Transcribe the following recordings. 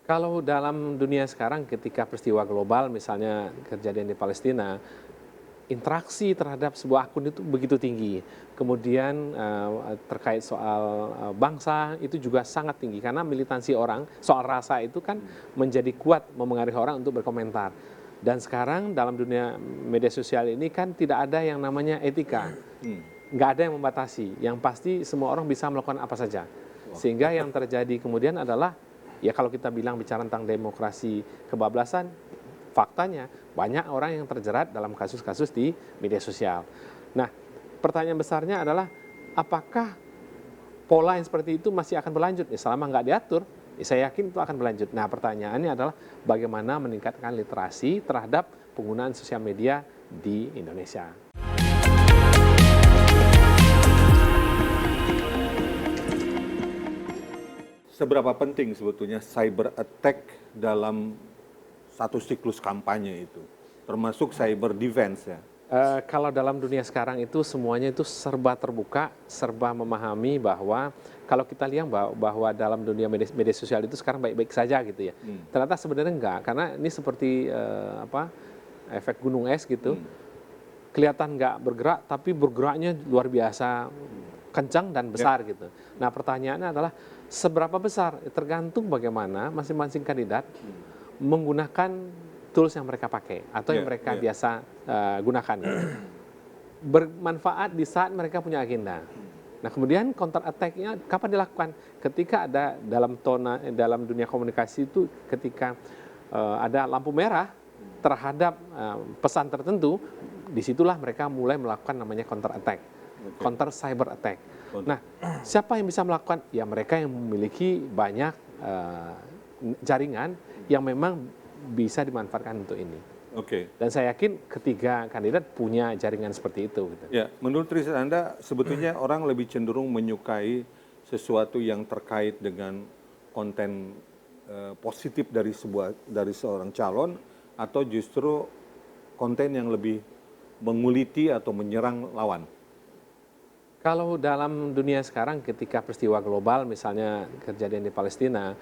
Kalau dalam dunia sekarang ketika peristiwa global misalnya kejadian di Palestina, interaksi terhadap sebuah akun itu begitu tinggi. Kemudian terkait soal bangsa itu juga sangat tinggi karena militansi orang soal rasa itu kan menjadi kuat memengaruhi orang untuk berkomentar. Dan sekarang dalam dunia media sosial ini kan tidak ada yang namanya etika. Nggak ada yang membatasi. Yang pasti semua orang bisa melakukan apa saja. Sehingga yang terjadi kemudian adalah, ya kalau kita bilang bicara tentang demokrasi kebablasan, faktanya banyak orang yang terjerat dalam kasus-kasus di media sosial. Nah, pertanyaan besarnya adalah apakah pola yang seperti itu masih akan berlanjut? Ya, selama nggak diatur, ya saya yakin itu akan berlanjut. Nah, pertanyaannya adalah bagaimana meningkatkan literasi terhadap penggunaan sosial media di Indonesia. Seberapa penting sebetulnya cyber attack dalam satu siklus kampanye itu, termasuk cyber defense ya? Kalau dalam dunia sekarang itu semuanya itu serba terbuka, serba memahami bahwa kalau kita lihat bahwa dalam dunia media sosial itu sekarang baik-baik saja gitu ya. Ternyata sebenarnya enggak, karena ini seperti efek gunung es gitu. Kelihatan nggak bergerak, tapi bergeraknya luar biasa kencang dan besar gitu. Nah pertanyaannya adalah seberapa besar? Tergantung bagaimana masing-masing kandidat menggunakan tools yang mereka pakai atau yang mereka biasa gunakan. Gitu. Bermanfaat di saat mereka punya agenda. Nah kemudian counter attack-nya kapan dilakukan? Ketika ada dalam dunia komunikasi itu ketika ada lampu merah terhadap pesan tertentu, disitulah mereka mulai melakukan namanya counter attack, counter cyber attack. Nah, siapa yang bisa melakukan? Ya mereka yang memiliki banyak jaringan yang memang bisa dimanfaatkan untuk ini. Dan saya yakin ketiga kandidat punya jaringan seperti itu. Gitu. Ya, menurut riset Anda sebetulnya orang lebih cenderung menyukai sesuatu yang terkait dengan konten positif dari seorang calon atau justru konten yang lebih menguliti atau menyerang lawan? Kalau dalam dunia sekarang ketika peristiwa global misalnya kejadian di Palestina,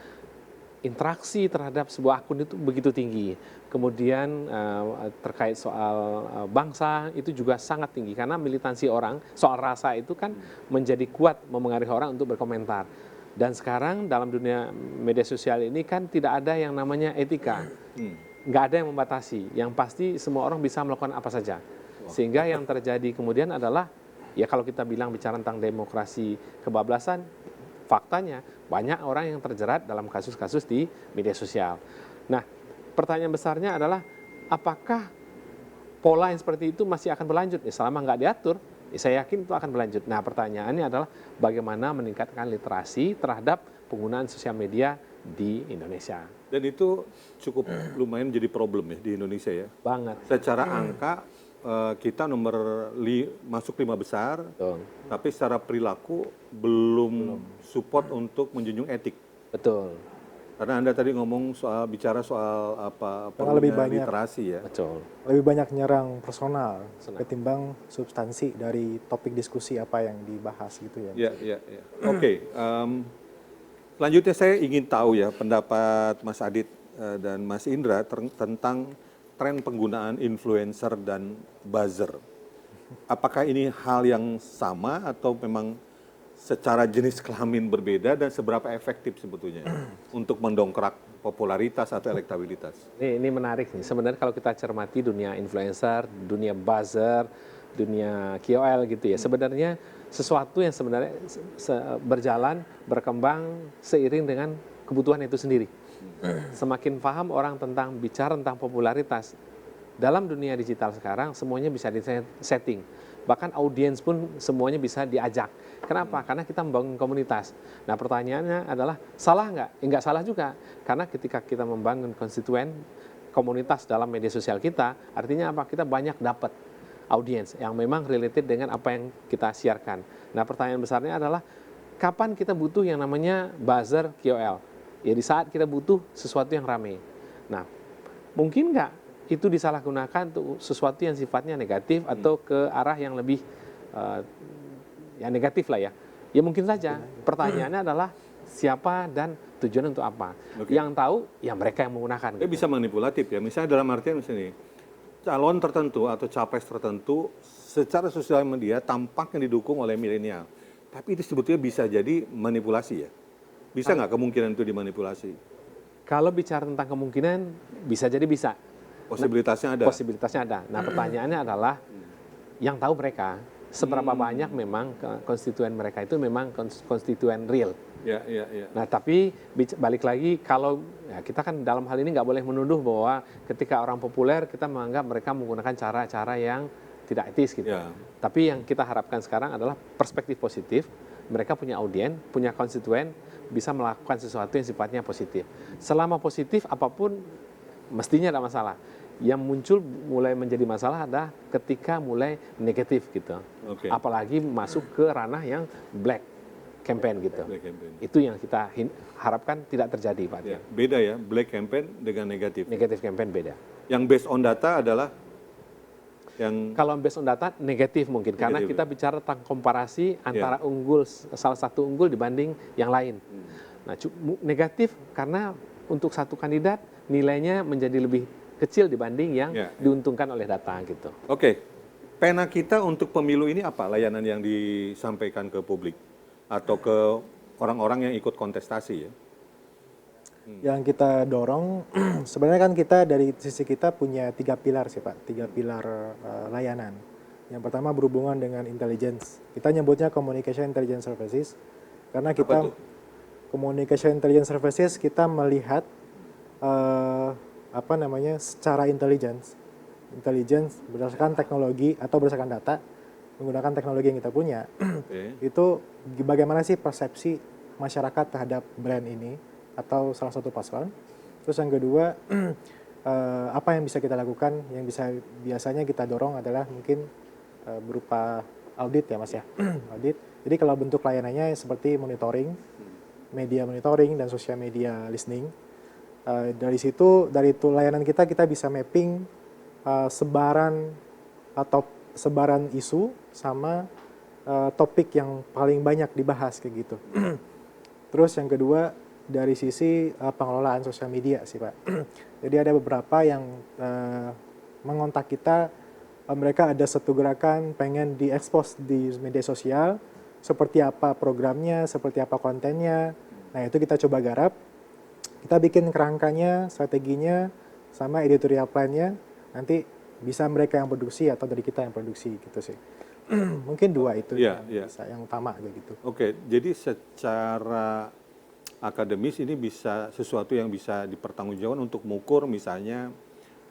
interaksi terhadap sebuah akun itu begitu tinggi. Kemudian terkait soal bangsa itu juga sangat tinggi karena militansi orang soal rasa itu kan menjadi kuat memengaruhi orang untuk berkomentar. Dan sekarang dalam dunia media sosial ini kan tidak ada yang namanya etika. Nggak ada yang membatasi. Yang pasti semua orang bisa melakukan apa saja. Sehingga yang terjadi kemudian adalah, ya kalau kita bilang bicara tentang demokrasi kebablasan, faktanya banyak orang yang terjerat dalam kasus-kasus di media sosial. Nah, pertanyaan besarnya adalah apakah pola yang seperti itu masih akan berlanjut? Ya, selama nggak diatur, ya saya yakin itu akan berlanjut. Nah, pertanyaannya adalah bagaimana meningkatkan literasi terhadap penggunaan sosial media di Indonesia. Dan itu cukup lumayan jadi problem ya di Indonesia ya? Banget. Secara angka kita masuk 5 besar, tapi secara perilaku belum support untuk menjunjung etik. Betul. Karena Anda tadi bicara soal lebih banyak literasi ya. Betul. Lebih banyak nyerang personal ketimbang substansi dari topik diskusi apa yang dibahas gitu ya. Ya. Oke. Selanjutnya saya ingin tahu ya pendapat Mas Adit dan Mas Indra tentang tren penggunaan influencer dan buzzer. Apakah ini hal yang sama atau memang secara jenis kelamin berbeda dan seberapa efektif sebetulnya untuk mendongkrak popularitas atau elektabilitas? Ini menarik nih. Sebenarnya kalau kita cermati dunia influencer, dunia buzzer, dunia KOL gitu ya. Sebenarnya sesuatu yang sebenarnya berjalan, berkembang seiring dengan kebutuhan itu sendiri. Semakin paham orang bicara tentang popularitas dalam dunia digital sekarang semuanya bisa di-setting. Bahkan audiens pun semuanya bisa diajak. Kenapa? Karena kita membangun komunitas. Nah pertanyaannya adalah salah nggak? Enggak salah juga. Karena ketika kita membangun konstituen komunitas dalam media sosial kita, artinya apa? Kita banyak dapat audiens yang memang related dengan apa yang kita siarkan. Nah pertanyaan besarnya adalah kapan kita butuh yang namanya buzzer KOL? Ya di saat kita butuh sesuatu yang ramai. Nah, mungkin nggak itu disalahgunakan untuk sesuatu yang sifatnya negatif atau ke arah yang lebih ya negatif lah ya. Ya mungkin saja. Pertanyaannya adalah siapa dan tujuan untuk apa. Oke. Yang tahu ya mereka yang menggunakan. Dia bisa manipulatif ya. Misalnya dalam artian misalnya calon tertentu atau capres tertentu secara sosial media tampaknya didukung oleh milenial. Tapi itu sebetulnya bisa jadi manipulasi ya. Bisa nggak kemungkinan itu dimanipulasi? Kalau bicara tentang kemungkinan bisa jadi bisa. Posibilitasnya ada. Posibilitasnya ada. Nah pertanyaannya adalah yang tahu mereka seberapa banyak memang konstituen mereka itu memang konstituen real. Ya, ya, ya. Nah tapi balik lagi kalau ya kita kan dalam hal ini nggak boleh menuduh bahwa ketika orang populer kita menganggap mereka menggunakan cara-cara yang tidak etis gitu. Ya. Tapi yang kita harapkan sekarang adalah perspektif positif. Mereka punya audien, punya konstituen, bisa melakukan sesuatu yang sifatnya positif. Selama positif apapun mestinya ada masalah. Yang muncul mulai menjadi masalah adalah ketika mulai negatif gitu. Oke. Apalagi masuk ke ranah yang black campaign gitu. Black campaign. Itu yang kita harapkan tidak terjadi Pak Ya, Tian. beda ya, black campaign dengan negatif. Negatif campaign beda. Yang based on data adalah yang Kalau based on data negatif mungkin karena Negatif, kita bicara tentang komparasi antara unggul salah satu unggul dibanding yang lain. Nah, negatif karena untuk satu kandidat nilainya menjadi lebih kecil dibanding yang Ya. diuntungkan oleh data gitu. Oke, pena kita untuk pemilu ini apa layanan yang disampaikan ke publik atau ke orang-orang yang ikut kontestasi ya? Yang kita dorong, sebenarnya kan kita dari sisi kita punya 3 pilar sih Pak, 3 pilar layanan. Yang pertama berhubungan dengan intelligence. Kita nyebutnya Communication Intelligence Services, karena kita tuh? Communication Intelligence Services kita melihat secara intelligence berdasarkan teknologi atau berdasarkan data, menggunakan teknologi yang kita punya. Oke. Itu bagaimana sih persepsi masyarakat terhadap brand ini atau salah satu paslon. Terus yang kedua, apa yang bisa kita lakukan, yang biasanya kita dorong adalah mungkin berupa audit ya Mas ya, audit. Jadi kalau bentuk layanannya seperti monitoring, media monitoring dan social media listening. Dari itu layanan kita bisa mapping sebaran isu sama topik yang paling banyak dibahas kayak gitu. Terus yang kedua dari sisi pengelolaan sosial media sih Pak. Jadi ada beberapa yang mengontak kita, mereka ada satu gerakan pengen diekspos di media sosial, seperti apa programnya, seperti apa kontennya. Nah itu kita coba garap, kita bikin kerangkanya, strateginya, sama editorial plan-nya, nanti bisa mereka yang produksi atau dari kita yang produksi gitu sih. Mungkin dua itu yang utama kayak gitu. Oke, jadi secara akademis ini bisa sesuatu yang bisa dipertanggungjawabkan untuk mengukur misalnya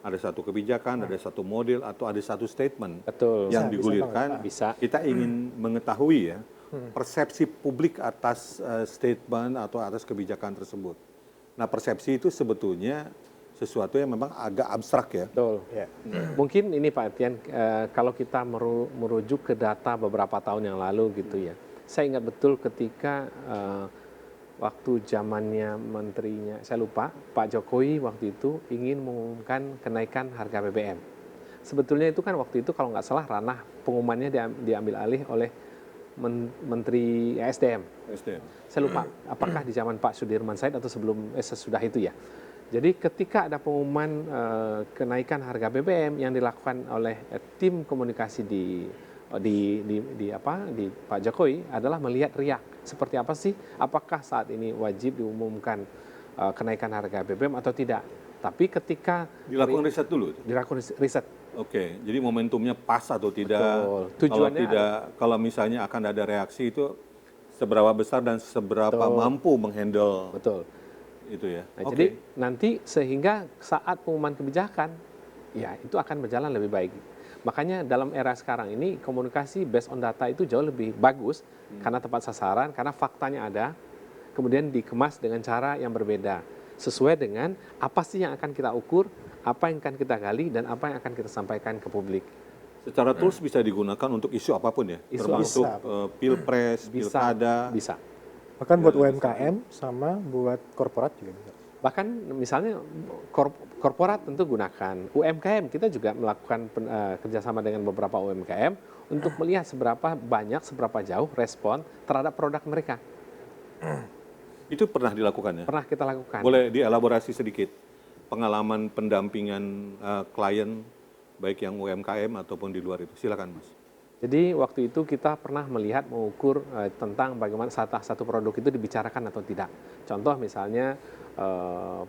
ada satu kebijakan, ada satu model atau ada satu statement Betul. yang Bisa digulirkan. Bisa. Kita ingin mengetahui ya persepsi publik atas statement atau atas kebijakan tersebut. Nah, persepsi itu sebetulnya sesuatu yang memang agak abstrak ya. Betul. Ya. Mungkin ini Pak Tian, kalau kita merujuk ke data beberapa tahun yang lalu gitu ya. Saya ingat betul ketika waktu zamannya menterinya, saya lupa, Pak Jokowi waktu itu ingin mengumumkan kenaikan harga BBM. Sebetulnya itu kan waktu itu kalau nggak salah ranah pengumumannya diambil alih oleh Menteri SDM. SDM. Saya lupa apakah di zaman Pak Sudirman Said atau sesudah itu ya. Jadi ketika ada pengumuman kenaikan harga BBM yang dilakukan oleh tim komunikasi di Pak Jokowi adalah melihat riak seperti apa sih, apakah saat ini wajib diumumkan kenaikan harga BBM atau tidak. Tapi ketika Dilakukan riset dulu. dilakukan riset, Oke, jadi momentumnya pas atau tidak? Betul. Kalau Tujuannya tidak, kalau misalnya akan ada reaksi itu seberapa besar dan seberapa mampu menghandle betul. itu ya. Nah, Oke. jadi nanti sehingga saat pengumuman kebijakan, ya itu akan berjalan lebih baik. Makanya dalam era sekarang ini komunikasi based on data itu jauh lebih bagus karena tepat sasaran, karena faktanya ada, kemudian dikemas dengan cara yang berbeda sesuai dengan apa sih yang akan kita ukur, apa yang akan kita gali, dan apa yang akan kita sampaikan ke publik. Secara tools bisa digunakan untuk isu apapun ya, Isu termasuk apapun. pilpres, pilkada. Bisa. Bahkan buat UMKM sama buat korporat juga bisa. Bahkan misalnya korporat tentu gunakan, UMKM kita juga melakukan kerjasama dengan beberapa UMKM untuk melihat seberapa banyak, seberapa jauh respon terhadap produk mereka. Itu pernah dilakukan ya? Pernah kita lakukan. Boleh dielaborasi sedikit pengalaman pendampingan klien baik yang UMKM ataupun di luar itu. Silakan Mas. Jadi waktu itu kita pernah melihat mengukur tentang bagaimana satu produk itu dibicarakan atau tidak. Contoh misalnya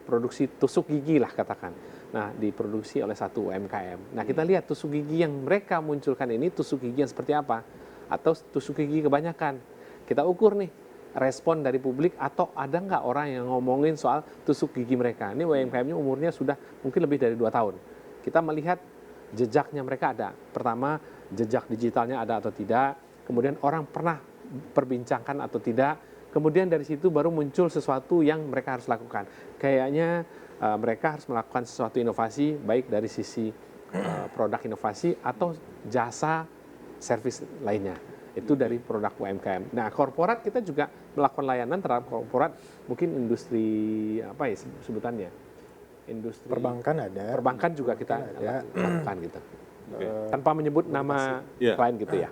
produksi tusuk gigi lah katakan. Nah, diproduksi oleh satu UMKM. Nah, kita lihat tusuk gigi yang mereka munculkan ini tusuk gigi yang seperti apa? Atau tusuk gigi kebanyakan. Kita ukur nih respon dari publik atau ada nggak orang yang ngomongin soal tusuk gigi mereka. Ini UMKM-nya umurnya sudah mungkin lebih dari 2 tahun. Kita melihat jejaknya mereka ada. Pertama, jejak digitalnya ada atau tidak. Kemudian orang pernah perbincangkan atau tidak. Kemudian dari situ baru muncul sesuatu yang mereka harus lakukan. Kayaknya mereka harus melakukan sesuatu inovasi, baik dari sisi produk inovasi atau jasa servis lainnya. Itu dari produk UMKM. Nah, korporat kita juga melakukan layanan terhadap korporat, mungkin industri apa ya sebutannya? Industri Perbankan ada. Perbankan juga kita lakukan gitu. Tanpa menyebut nama Iya. klien gitu ya.